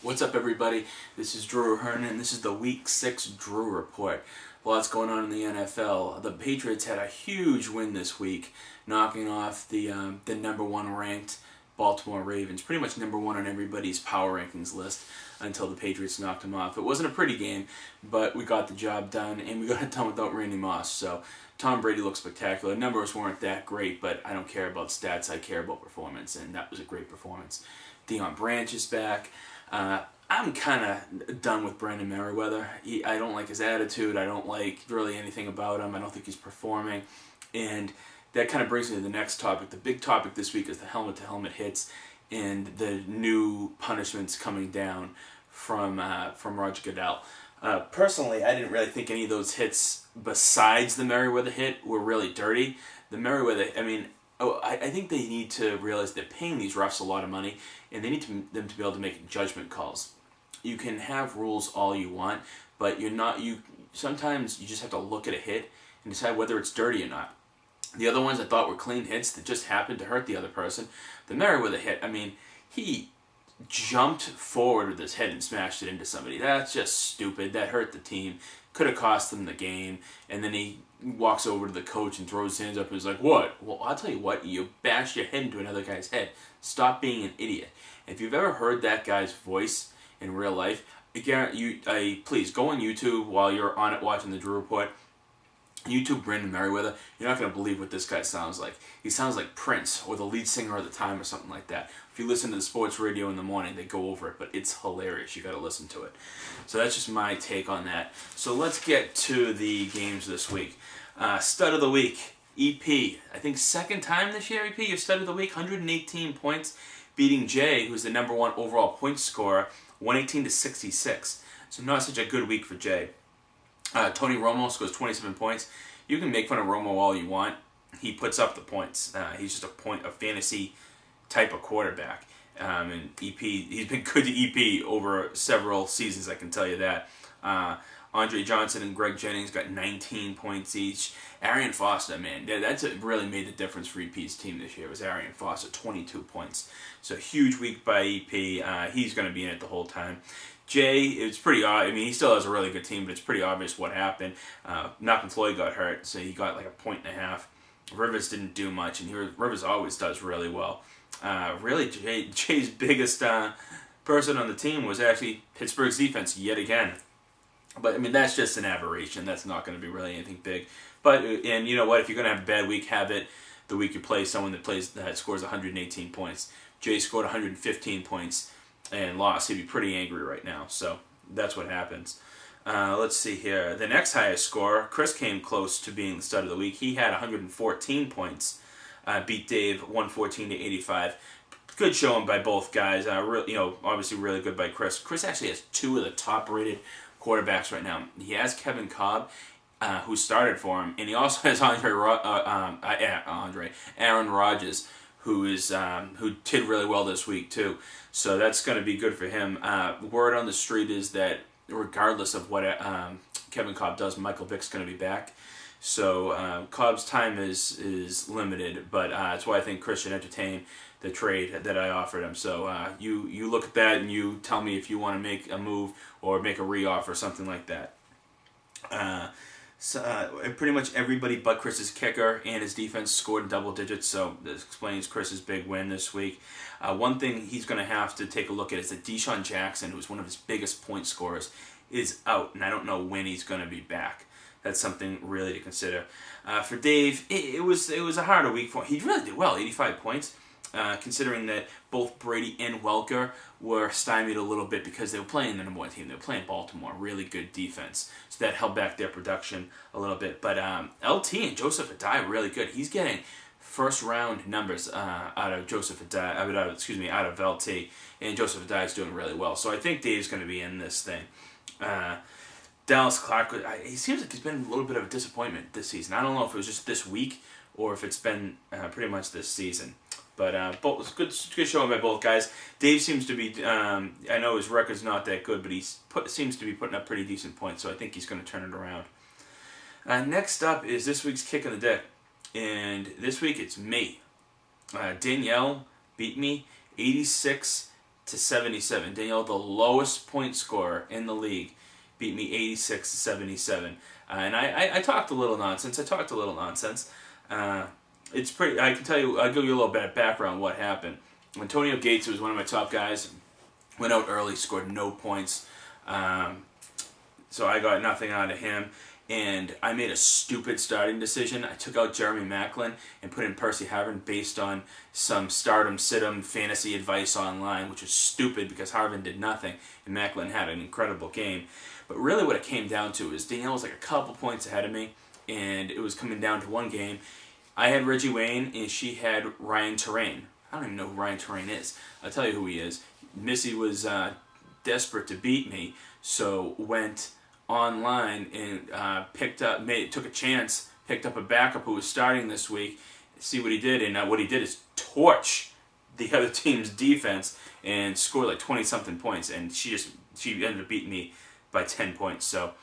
What's up, everybody? This is Drew Hernan, and this is the Week 6 Drew Report. Lots going on in the NFL. The Patriots had a huge win this week, knocking off the number one ranked Baltimore Ravens, pretty much number one on everybody's power rankings list until the Patriots knocked them off. It wasn't a pretty game, but we got the job done, and we got it done without Randy Moss. So Tom Brady looked spectacular. Numbers weren't that great, but I don't care about stats. I care about performance, and that was a great performance. Deion Branch is back. I'm kind of done with Brandon Merriweather. I don't like his attitude. I don't like really anything about him. I don't think he's performing. And that kind of brings me to the next topic. The big topic this week is the helmet-to-helmet hits and the new punishments coming down from Roger Goodell. Personally, I didn't really think any of those hits, besides the Merriweather hit, were really dirty. The Merriweather, I think they need to realize they're paying these refs a lot of money, and they need them to be able to make judgment calls. You can have rules all you want, but sometimes you just have to look at a hit and decide whether it's dirty or not. The other ones I thought were clean hits that just happened to hurt the other person. The Merriweather hit, he jumped forward with his head and smashed it into somebody. That's just stupid. That hurt the team. Could have cost them the game. And then he walks over to the coach and throws his hands up and is like, "What? Well, I'll tell you what, you bashed your head into another guy's head. Stop being an idiot." If you've ever heard that guy's voice in real life, please go on YouTube while you're on it watching the Drew Report. YouTube Brandon Merriweather. You're not going to believe what this guy sounds like. He sounds like Prince or the lead singer of the time or something like that. If you listen to the sports radio in the morning, they go over it, but it's hilarious. You got to listen to it. So that's just my take on that. So let's get to the games this week. Stud of the week, EP. I think second time this year, EP, your stud of the week, 118 points, beating Jay, who's the number one overall point scorer, 118-66. So not such a good week for Jay. Tony Romo scores 27 points. You can make fun of Romo all you want. He puts up the points. He's just a fantasy type of quarterback. And EP, he's been good to EP over several seasons, I can tell you that. Andre Johnson and Greg Jennings got 19 points each. Arian Foster, man, that's really made the difference for EP's team this year. It was Arian Foster, 22 points. So huge week by EP. He's going to be in it the whole time. Jay, it's pretty obvious. He still has a really good team, but it's pretty obvious what happened. Malcolm Floyd got hurt, so he got like 1.5 points. Rivers didn't do much, and Rivers always does really well. Really, Jay's biggest person on the team was actually Pittsburgh's defense yet again. But that's just an aberration. That's not going to be really anything big. But and you know what? If you're going to have a bad week, have it the week you play someone that scores 118 points. Jay scored 115 points and lost. He'd be pretty angry right now. So that's what happens. Let's see here. The next highest scorer, Chris, came close to being the stud of the week. He had 114 points. Beat Dave 114-85. Good showing by both guys. Obviously really good by Chris. Chris actually has two of the top-rated quarterbacks right now. He has Kevin Cobb, who started for him, and he also has Aaron Rodgers, who did really well this week too. So that's going to be good for him. Word on the street is that regardless of what Kevin Cobb does, Michael Vick's going to be back. So Cobb's time is limited, but that's why I think Chris should entertain the trade that I offered him. So you look at that and you tell me if you want to make a move or make a re-offer, something like that. Pretty much everybody but Chris's kicker and his defense scored in double digits, so this explains Chris's big win this week. One thing he's going to have to take a look at is that Deshaun Jackson, who's one of his biggest point scorers, is out, and I don't know when he's going to be back. That's something really to consider. For Dave, it was a harder week for him. He really did well, 85 points. Considering that both Brady and Welker were stymied a little bit because they were playing the number one team. They were playing Baltimore, really good defense. So that held back their production a little bit. But LT and Joseph Addai were really good. He's getting first-round numbers out of out of LT. And Joseph Addai is doing really well. So I think Dave's going to be in this thing. Dallas Clark, he seems like he's been a little bit of a disappointment this season. I don't know if it was just this week or if it's been pretty much this season. But both good showing by both guys. Dave seems to be, I know his record's not that good, but he seems to be putting up pretty decent points, so I think he's going to turn it around. Next up is this week's Kick in the Dick. And this week it's me. Danielle beat me 86 to 77. Danielle, the lowest point scorer in the league, beat me 86 to 77. And I talked a little nonsense. It's pretty. I can tell you. I'll give you a little bit of background on what happened. Antonio Gates, who was one of my top guys, went out early, scored no points. So I got nothing out of him. And I made a stupid starting decision. I took out Jeremy Maclin and put in Percy Harvin based on some stardom-situm fantasy advice online, which was stupid because Harvin did nothing and Maclin had an incredible game. But really what it came down to is Danielle was like a couple points ahead of me, and it was coming down to one game. I had Reggie Wayne, and she had Ryan Terrain. I don't even know who Ryan Terrain is. I'll tell you who he is. Missy was desperate to beat me, so went online and took a chance, picked up a backup who was starting this week. See what he did, and what he did is torch the other team's defense and scored like 20-something points, and she ended up beating me by 10 points. So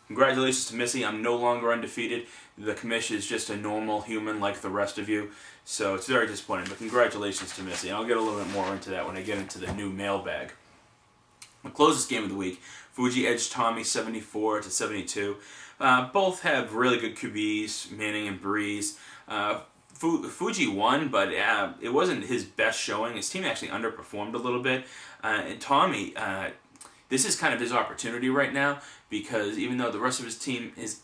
congratulations to Missy. I'm no longer undefeated. The commission is just a normal human like the rest of you, so it's very disappointing, but congratulations to Missy. And I'll get a little bit more into that when I get into the new mailbag. We'll close this game of the week. Fuji edged Tommy 74 to 72. Both have really good QBs, Manning and Breeze. Fuji won, but it wasn't his best showing. His team actually underperformed a little bit. And Tommy, this is kind of his opportunity right now, because even though the rest of his team is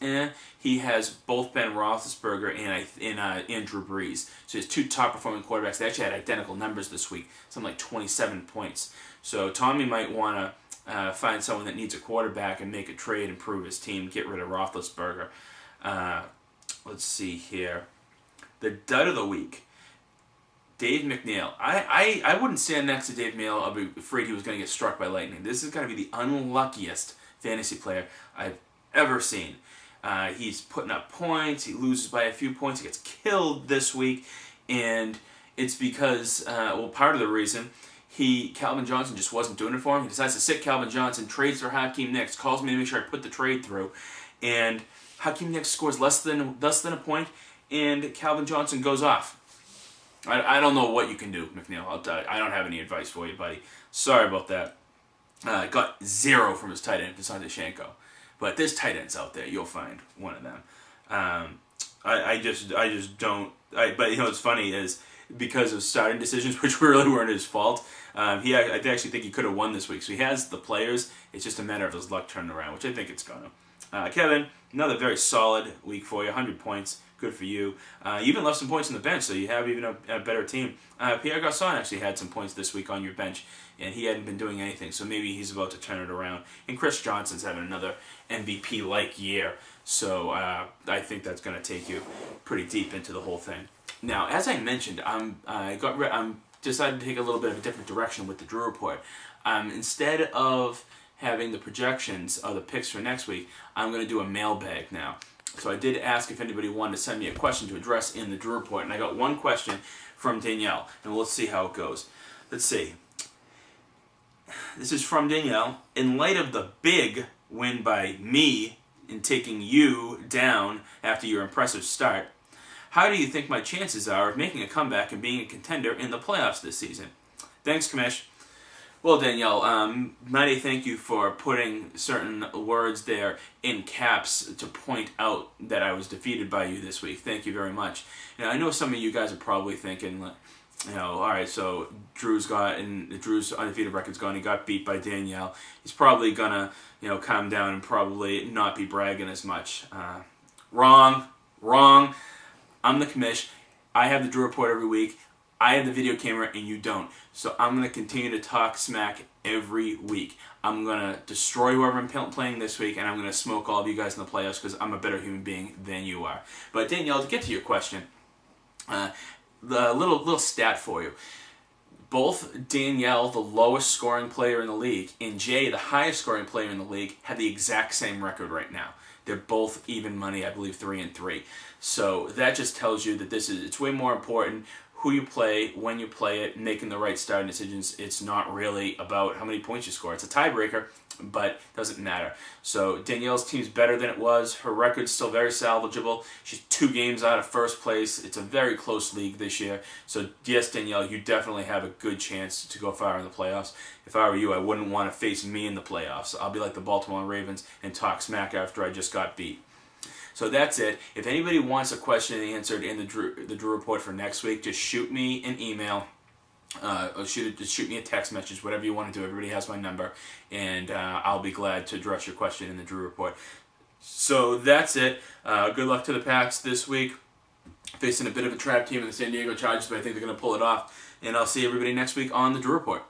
he has both Ben Roethlisberger and Andrew Breeze. So his two top-performing quarterbacks, they actually had identical numbers this week, something like 27 points. So Tommy might want to find someone that needs a quarterback and make a trade, improve his team, get rid of Roethlisberger. Let's see here. The dud of the week, Dave McNeil. I wouldn't stand next to Dave McNeil. I'll be afraid he was going to get struck by lightning. This is going to be the unluckiest fantasy player I've ever seen. He's putting up points. He loses by a few points. He gets killed this week. And it's because, part of the reason, Calvin Johnson just wasn't doing it for him. He decides to sit Calvin Johnson, trades for Hakeem Nicks, calls me to make sure I put the trade through. And Hakeem Nicks scores less than a point, and Calvin Johnson goes off. I don't know what you can do, McNeil. I don't have any advice for you, buddy. Sorry about that. Got 0 from his tight end, Vasant Shenko. But there's tight ends out there. You'll find one of them. I just don't. But you know what's funny is because of starting decisions, which really weren't his fault. I actually think he could have won this week. So he has the players. It's just a matter of his luck turning around, which I think it's gonna. Kevin, another very solid week for you. 100 points. Good for you. You even left some points on the bench, so you have even a better team. Pierre Garçon actually had some points this week on your bench, and he hadn't been doing anything, so maybe he's about to turn it around. And Chris Johnson's having another MVP-like year, so I think that's going to take you pretty deep into the whole thing. Now, as I mentioned, I'm decided to take a little bit of a different direction with the Drew Report. Instead of having the projections of the picks for next week, I'm going to do a mailbag now. So I did ask if anybody wanted to send me a question to address in the Drew Report, and I got one question from Danielle, and let's see how it goes. Let's see. This is from Danielle. In light of the big win by me in taking you down after your impressive start, how do you think my chances are of making a comeback and being a contender in the playoffs this season? Thanks, Kamish. Well, Danielle, mighty thank you for putting certain words there in caps to point out that I was defeated by you this week. Thank you very much. Now, I know some of you guys are probably thinking, all right, so Drew's undefeated record's gone. He got beat by Danielle. He's probably gonna, calm down and probably not be bragging as much. Wrong. I'm the commish. I have the Drew Report every week. I have the video camera and you don't. So I'm going to continue to talk smack every week. I'm going to destroy whoever I'm playing this week, and I'm going to smoke all of you guys in the playoffs because I'm a better human being than you are. But Danielle, to get to your question, the little stat for you. Both Danielle, the lowest scoring player in the league, and Jay, the highest scoring player in the league, have the exact same record right now. They're both even money, I believe 3-3. So that just tells you that it's way more important who you play, when you play it, making the right starting decisions. It's not really about how many points you score. It's a tiebreaker, but it doesn't matter. So Danielle's team's better than it was. Her record's still very salvageable. She's 2 games out of first place. It's a very close league this year. So yes, Danielle, you definitely have a good chance to go far in the playoffs. If I were you, I wouldn't want to face me in the playoffs. I'll be like the Baltimore Ravens and talk smack after I just got beat. So that's it. If anybody wants a question answered in the Drew Report for next week, just shoot me an email. Or shoot me a text message, whatever you want to do. Everybody has my number, and I'll be glad to address your question in the Drew Report. So that's it. Good luck to the Pats this week. Facing a bit of a trap team in the San Diego Chargers, but I think they're going to pull it off. And I'll see everybody next week on the Drew Report.